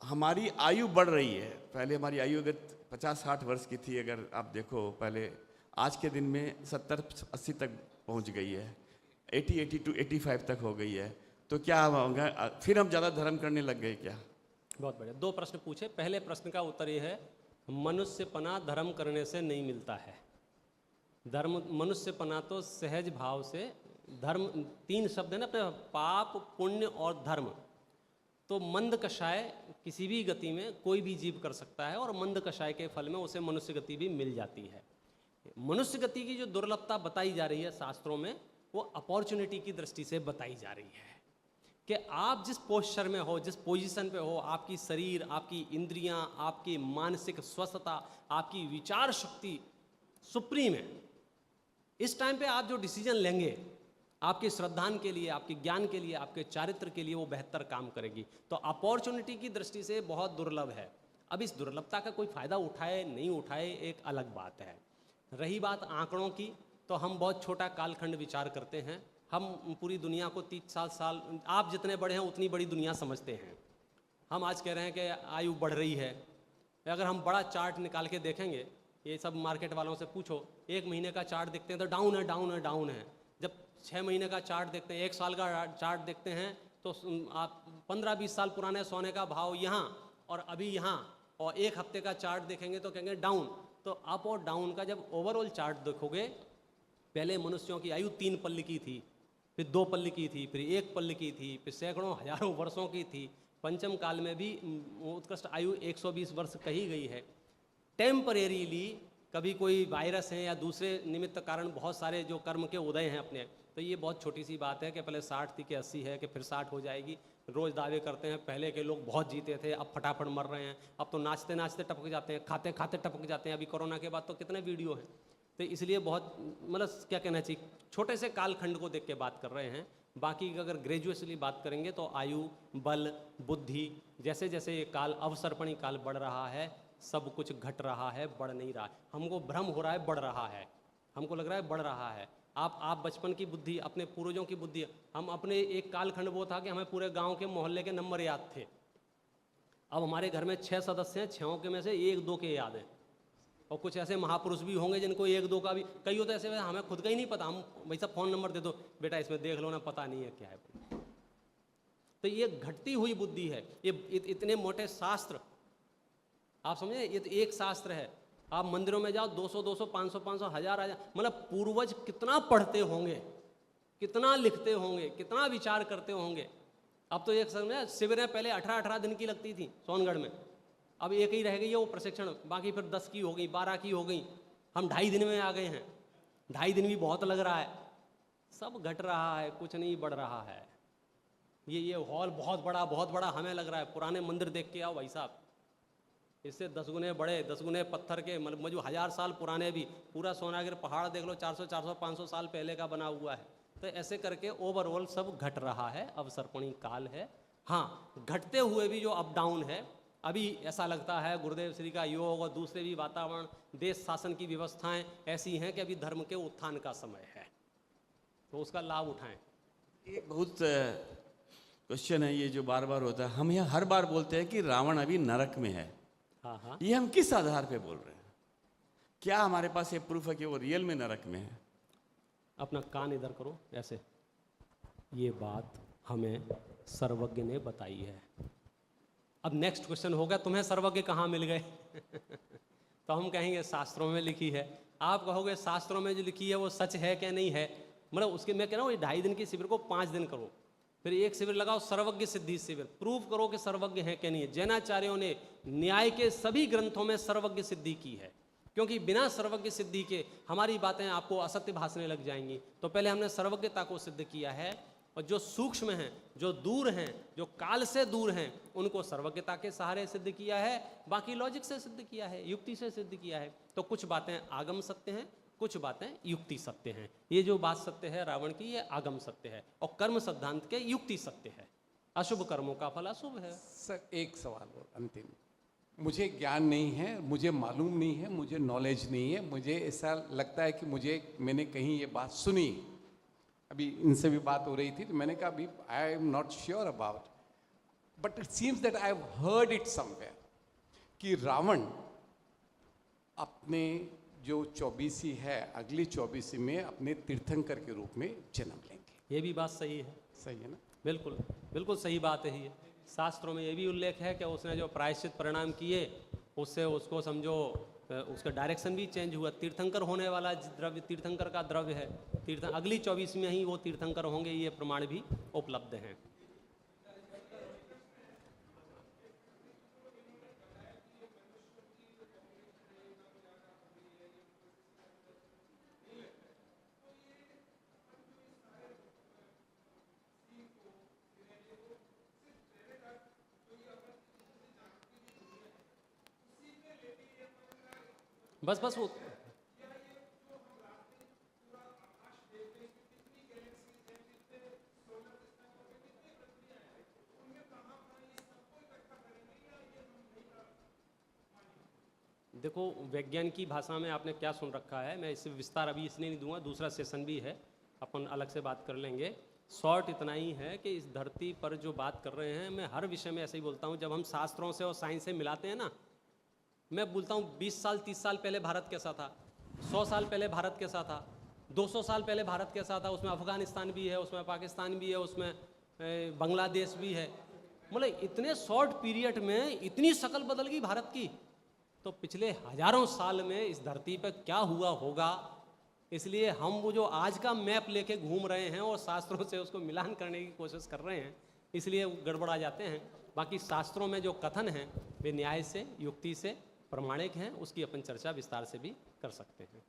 हमारी आयु बढ़ रही है। पहले हमारी आयु अगर 50-60 वर्ष की थी, अगर आप देखो पहले, आज के दिन में 70-80 तक पहुंच गई है, 80-82-85 तक हो गई है। तो क्या होगा? फिर हम ज़्यादा धर्म करने लग गए क्या? बहुत बढ़िया। 2 प्रश्न पूछे। पहले प्रश्न का उत्तर ये है, मनुष्यपना धर्म करने से नहीं मिलता है। धर्म, मनुष्यपना तो सहज भाव से, धर्म 3 शब्द है ना अपने, पाप, पुण्य और धर्म। तो मंद कषाय किसी भी गति में कोई भी जीव कर सकता है, और मंद कषाय के फल में उसे मनुष्य गति भी मिल जाती है। मनुष्य गति की जो दुर्लभता बताई जा रही है शास्त्रों में, वो अपॉर्चुनिटी की दृष्टि से बताई जा रही है कि आप जिस पोस्चर में हो, जिस पोजीशन पे हो, आपकी शरीर, आपकी इंद्रियां, आपकी मानसिक स्वस्थता, आपकी विचार शक्ति सुप्रीम है। इस टाइम पे आप जो डिसीजन लेंगे, आपके श्रद्धान के लिए, आपके ज्ञान के लिए, आपके चारित्र के लिए, वो बेहतर काम करेगी। तो अपॉर्चुनिटी की दृष्टि से बहुत दुर्लभ है। अब इस दुर्लभता का कोई फायदा उठाए नहीं उठाए एक अलग बात है। रही बात आंकड़ों की, तो हम बहुत छोटा कालखंड विचार करते हैं। हम पूरी दुनिया को 30 साल, आप जितने बड़े हैं उतनी बड़ी दुनिया समझते हैं। हम आज कह रहे हैं कि आयु बढ़ रही है। अगर हम बड़ा चार्ट निकाल के देखेंगे, ये सब मार्केट वालों से पूछो, 1 महीने का चार्ट देखते हैं तो डाउन है, डाउन है, डाउन है। जब 6 महीने का चार्ट देखते हैं, 1 साल का चार्ट देखते हैं, तो आप 15-20 साल पुराने सोने का भाव यहाँ और अभी यहाँ, और 1 हफ्ते का चार्ट देखेंगे तो कहेंगे डाउन। तो अप और डाउन का जब ओवरऑल चार्ट देखोगे, पहले मनुष्यों की आयु 3 पल्ले की थी, फिर 2 पल्ले की थी, फिर 1 पल्ले की थी, फिर सैकड़ों हजारों वर्षों की थी। पंचम काल में भी उत्कृष्ट आयु 120 वर्ष कही गई है। टेम्परेरीली कभी कोई वायरस है या दूसरे निमित्त कारण बहुत सारे जो कर्म के उदय हैं अपने, तो ये बहुत छोटी सी बात है कि पहले 60 थी कि 80 है कि फिर 60 हो जाएगी। रोज़ दावे करते हैं पहले के लोग बहुत जीते थे, अब फटाफट मर रहे हैं, अब तो नाचते नाचते टपक जाते हैं, खाते खाते टपक जाते हैं। अभी कोरोना के बाद तो कितने वीडियो हैं। तो इसलिए बहुत, मतलब क्या कहना चाहिए, छोटे से कालखंड को देख के बात कर रहे हैं। बाकी अगर ग्रेजुअसली बात करेंगे तो आयु, बल, बुद्धि, जैसे जैसे ये काल अवसर्पणी काल बढ़ रहा है, सब कुछ घट रहा है, बढ़ नहीं रहा है। हमको भ्रम हो रहा है बढ़ रहा है, हमको लग रहा है बढ़ रहा है। आप बचपन की बुद्धि, अपने पूर्वजों की बुद्धि, हम अपने एक कालखंड वो था कि हमें पूरे गांव के मोहल्ले के नंबर याद थे। अब हमारे घर में 6 सदस्य हैं, 6 के में से 1-2 के याद हैं, और कुछ ऐसे महापुरुष भी होंगे जिनको 1-2 का भी, कई होते ऐसे हमें खुद का ही नहीं पता, हम वैसा फ़ोन नंबर दे दो, बेटा इसमें देख लो ना, पता नहीं है क्या है। तो ये घटती हुई बुद्धि है। ये इतने मोटे शास्त्र, आप समझे, ये तो एक शास्त्र है। आप मंदिरों में जाओ, 200, 500, 1000, मतलब पूर्वज कितना पढ़ते होंगे, कितना लिखते होंगे, कितना विचार करते होंगे। अब तो एक समय शिविरें पहले 18-18 दिन की लगती थी सोनगढ़ में, अब एक ही रह गई है वो प्रशिक्षण, बाकी फिर 10 की हो गई, 12 की हो गई। हम 2.5 दिन में आ गए हैं, 2.5 दिन भी बहुत लग रहा है। सब घट रहा है, कुछ नहीं बढ़ रहा है। ये हॉल बहुत बड़ा हमें लग रहा है। पुराने मंदिर देख के आओ भाई साहब, इससे 10 गुने बड़े, 10 गुने पत्थर के, मतलब 1000 साल पुराने भी। पूरा सोनागिर पहाड़ देख लो, 400, 500 साल पहले का बना हुआ है। तो ऐसे करके ओवरऑल सब घट रहा है, अवसर्पणी काल है। हाँ, घटते हुए भी जो अप डाउन है, अभी ऐसा लगता है गुरुदेव श्री का योग और दूसरे भी वातावरण, देश शासन की व्यवस्थाएं ऐसी हैं कि अभी धर्म के उत्थान का समय है, तो उसका लाभ उठाएं। एक बहुत क्वेश्चन है ये जो बार बार होता है, हम यहाँ हर बार बोलते हैं कि रावण अभी नरक में है। हाँ, ये हम किस आधार पे बोल रहे हैं? क्या हमारे पास ये प्रूफ है कि वो रियल में नरक में है? अपना कान इधर करो ऐसे, ये बात हमें सर्वज्ञ ने बताई है। अब नेक्स्ट क्वेश्चन होगा, तुम्हें सर्वज्ञ कहाँ मिल गए? तो हम कहेंगे शास्त्रों में लिखी है। आप कहोगे शास्त्रों में जो लिखी है वो सच है क्या नहीं है? मतलब उसके, मैं कह रहा हूँ 2.5 दिन की शिविर को 5 दिन करो, फिर एक शिविर लगाओ सर्वज्ञ सिद्धि शिविर, प्रूव करो कि सर्वज्ञ है क्या नहीं है। जैनाचार्यों ने न्याय के सभी ग्रंथों में सर्वज्ञ सिद्धि की है, क्योंकि बिना सर्वज्ञ सिद्धि के हमारी बातें आपको असत्य भासने लग जाएंगी। तो पहले हमने सर्वज्ञता को सिद्ध किया है, और जो सूक्ष्म हैं, जो दूर हैं, जो काल से दूर हैं, उनको सर्वज्ञता के सहारे सिद्ध किया है, बाकी लॉजिक से सिद्ध किया है, युक्ति से सिद्ध किया है। तो कुछ बातें आगम सत्य हैं, कुछ बातें युक्ति सत्य हैं। ये जो बात सत्य है रावण की, ये आगम सत्य है, और कर्म सिद्धांत के युक्ति सत्य है। अशुभ कर्मों का फल अशुभ है। सर एक सवाल और अंतिम, मुझे ज्ञान नहीं है, मुझे मालूम नहीं है, मुझे नॉलेज नहीं है, मुझे ऐसा लगता है कि मैंने कहीं ये बात सुनी, अभी इनसे भी बात हो रही थी तो मैंने कहा अभी I am not sure about, but it seems that I have heard it somewhere कि रावण अपने जो 24 है, अगली 24 में अपने तीर्थंकर के रूप में जन्म लेंगे। ये भी बात सही है। सही है ना? बिल्कुल बिल्कुल सही बात है ये। शास्त्रों में ये भी उल्लेख है कि उसने जो प्रायश्चित परिणाम किए, उससे उसको समझो उसका डायरेक्शन भी चेंज हुआ। तीर्थंकर होने वाला द्रव्य तीर्थंकर का द्रव्य है, अगली 24 में ही वो तीर्थंकर होंगे, ये प्रमाण भी उपलब्ध हैं। बस वो देखो, वैज्ञानिक की भाषा में आपने क्या सुन रखा है, मैं इससे विस्तार अभी इसलिए नहीं दूंगा, दूसरा सेशन भी है, अपन अलग से बात कर लेंगे। शॉर्ट इतना ही है कि इस धरती पर जो बात कर रहे हैं, मैं हर विषय में ऐसे ही बोलता हूँ, जब हम शास्त्रों से और साइंस से मिलाते हैं ना, मैं बोलता हूँ 20 साल 30 साल पहले भारत कैसा था, 100 साल पहले भारत कैसा था, 200 साल पहले भारत कैसा था, उसमें अफगानिस्तान भी है, उसमें पाकिस्तान भी है, उसमें बांग्लादेश भी है। मतलब इतने शॉर्ट पीरियड में इतनी शक्ल बदल गई भारत की, तो पिछले हजारों साल में इस धरती पर क्या हुआ होगा। इसलिए हम वो जो आज का मैप लेके घूम रहे हैं और शास्त्रों से उसको मिलान करने की कोशिश कर रहे हैं, इसलिए गड़बड़ा जाते हैं। बाकी शास्त्रों में जो कथन हैं वे न्याय से, युक्ति से प्रमाणिक हैं, उसकी अपन चर्चा विस्तार से भी कर सकते हैं।